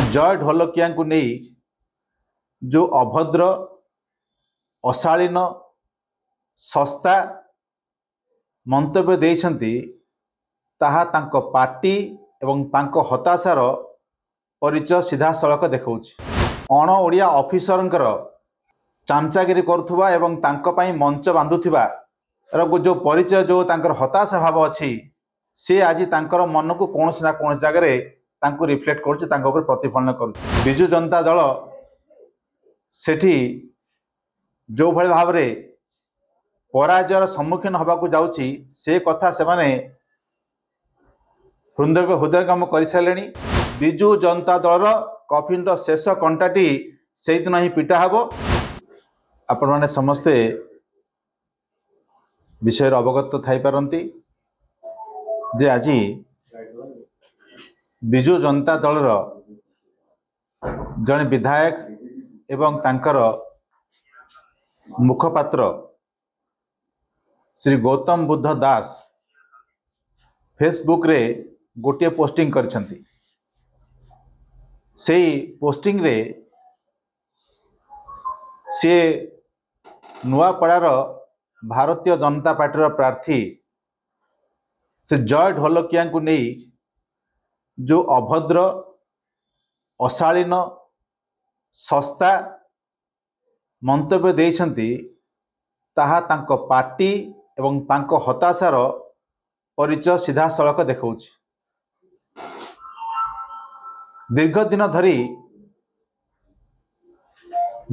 जय ढोलकिया को नहीं जो अभद्र अशालीन सस्ता मंतव्य देइछंती ताहा तांको पार्टी एवं तांको हताशार परिचय सीधा सड़क देखौछि। अण ओडिया ऑफिसरंकर चामचागिरी करुथुबा एवं तांको पई मंच बांधुथिबा जो परिचय जो तांकर हताशा भाव अछि से आज तांकर मन को कोनोसी ना कोनोसी जगह तांको रिफ्लेक्ट करुछि, तांको ऊपर प्रतिफलन करुछि। बिजु जनता दल सेठी जो भली भाव रे पराजयर सम्मुखीन होबाकू जाउछि से कथा से माने हृदयगम कर सारे। बिजु जनता दल कफिन शेष कंटाटी से दिन ही पिटा हेबो। आपण माने समस्ते विषय अवगत थाई पारंती जे आज बिजु जनता दल जड़े विधायक एवं तांकर मुखपात्र श्री गौतम बुद्ध दास फेसबुक रे गोटे पोस्टिंग करछंती। से पोस्टिंग रे से नुआपड़ार भारतीय जनता पार्टी प्रार्थी से जय ढोलकिया को नहीं जो अभद्र अशालीन सस्ता मंतव्य देइछंती ताहा तांको पार्टी एवं तांको हताशार परिचय सीधा सड़क देखौछि। दीर्घ दिन धरी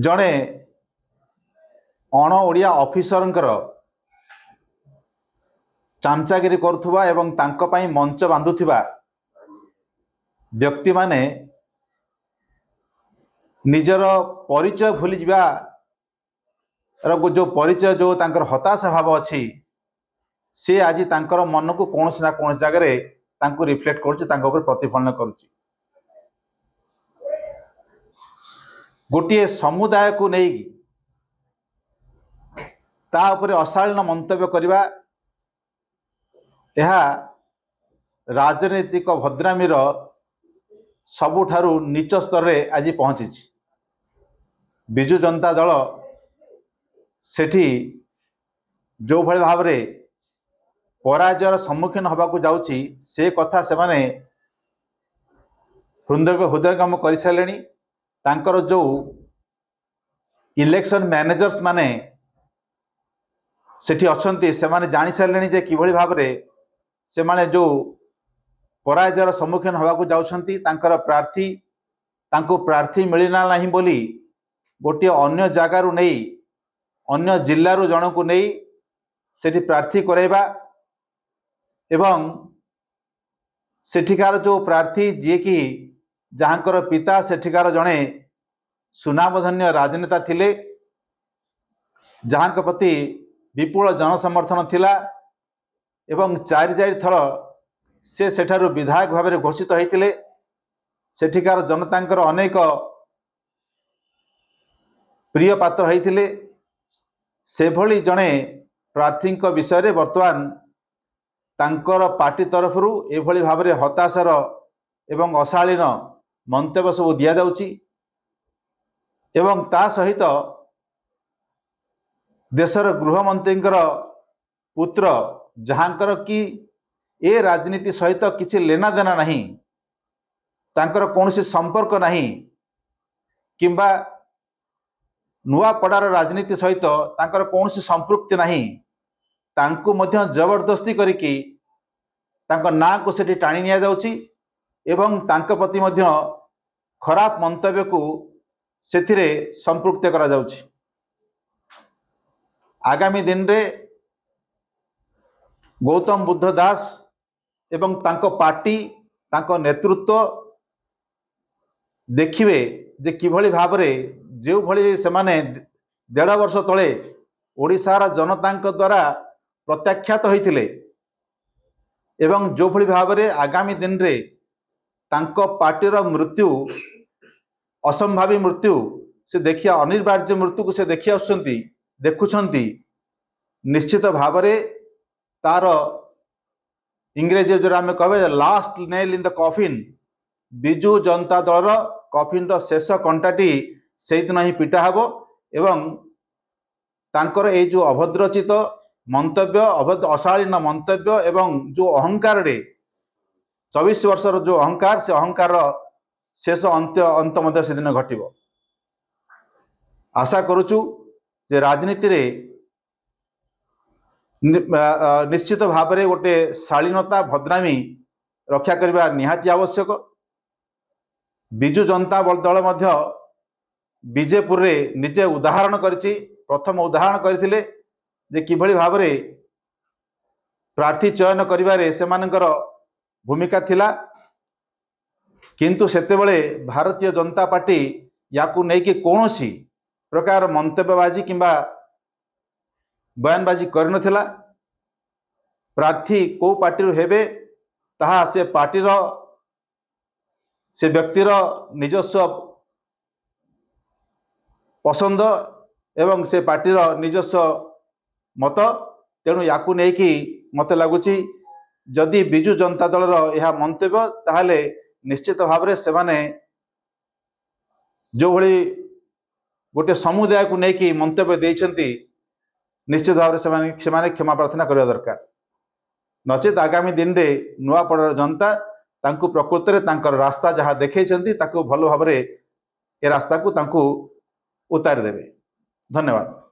जड़े अण ओडिया ऑफिसरंकर चामचागिरी करुथुबा एवं तांको पई मंच बांधुथिबा व्यक्ति माने निजर परिचय भूली जिबा जो परिचय जो तांकर हताशा भाव अछि से आज तांकर मन को कोनोसी ना कोनोसी जगह तांको रिफ्लेक्ट करुछि, तांको ऊपर प्रतिफलन करुछि। गोटे समुदाय को नहीं ता ऊपर अशालीन मंतव्य करवा यह राजनीतिक भद्रामीर सबुठारु नीच स्तर रे आज पहुंची। बिजु जनता दल सेठी जो भली भाव रे पराजयर सम्मुखीन होबाकू जाउछि से कथा से माने हृदयगम कर सारे। तांकर जो इलेक्शन मैनेजर्स माने सेठी अछंती से माने जानि सारे जे किभली भाव रे से माने जो पराजयर सम्मुखीन होबाकू जाउछंती तांकर प्रार्थी तांको प्रार्थी मिलिना नाही बोली गोटे अन्य जगारू नहीं अन्य जिल्लारू जन को नहीं सेठी प्रार्थी कराइबा एवं सेठिकार जो प्रार्थी जी कि जहाँकर पिता सेठिकार जड़े सुनामधन्य राजनेता थिले, जहाँ प्रति विपुल जनसमर्थन थिला एवं चारि थर से सेठारु विधायक भाव में घोषित होते। सेठिकार जनतांकर अनेक प्रिय पात्र होते। से भली जड़े प्रार्थी विषय रे वर्तमान तांकर पार्टी तरफ एभली भाव में हताशार एवं अशालीन मंतव्य सब दिया जाउची एवं ता सहित देशर गृहमंत्री पुत्र जहाँकर कि ए राजनीति सहित किसी लेना देना नहीं, तांकर कौनसी संपर्क नहीं किंबा नुआपड़ार राजनीति सहित तांकर कौनसी संपृक्ति नहीं, तांको मध्य जबरदस्ती करिकी तांको ना को सेठी टाणी निया जाउची एवं तांको प्रति मध्य खराब मंतव्य को सेथिरे संपृक्त करा जाउची। आगामी दिन रे गौतम बुद्ध दास एवं तांको पार्टी तांको नेतृत्व देखिए जे किभली भाव रे जो भली से माने 1.5 वर्ष तले ओडिशार जनतांक द्वारा प्रत्याख्यात होइथिले एवं जो भली भाव रे आगामी दिन रे तांको पार्टीर मृत्यु असंभावी मृत्यु से देखिया अनिवार्य मृत्यु को से देखि आसुचंती देखुछंती। निश्चित भाव रे तार इंग्रेजी जो आम कहे last nail in the coffin Biju Janata Dal कफिन शेष कंटाटी से दिन ही पिटा हेब एवं तांकर ये जो अभद्रचित मंतव्य अशालीन मंतव्य एवं जो अहंकार रे 24 वर्षर जो अहंकार से अहंकार शेष अंत मध्य से दिन घटिब। आशा करुचु जे राजनीति रे निश्चित भाव में गोटे शालीनता भद्रामी रक्षा करने निहाती आवश्यक। बिजु जनता दल मध्य बीजेपुर रे निजे उदाहरण करिछि, प्रथम उदाहरण करथिले जे किभଳି भाव में प्रार्थी चयन करिबारे सेमानकर भूमिका थिला, किंतु सेतेबेले भारतीय जनता पार्टी याकू नेकी कोनोसी प्रकार मंतव्यबाजी किंबा बयानबाजी करनथिला। प्रार्थी को पार्टी हेबे ताहा से पार्टीर से व्यक्तिर निजस्व पसंद एवं से पार्टीर निजस्व मत। तेणु याकू नेकी मत लगुची जदि बिजु जनता दल यह मंतव्य ताहले निश्चित भाव में से माने जो भली गोटे समुदाय को लेकिन मंतव्य देइछंती निश्चित भाव में से क्षमा प्रार्थना करने दरकार। नचेत आगामी दिन में नुआपड़ार जनता तांकु प्रकृत में तांकर रास्ता जहाँ देखैछंती ताकु भल भाव में ए रास्ता को तांकु उतार देवे। धन्यवाद।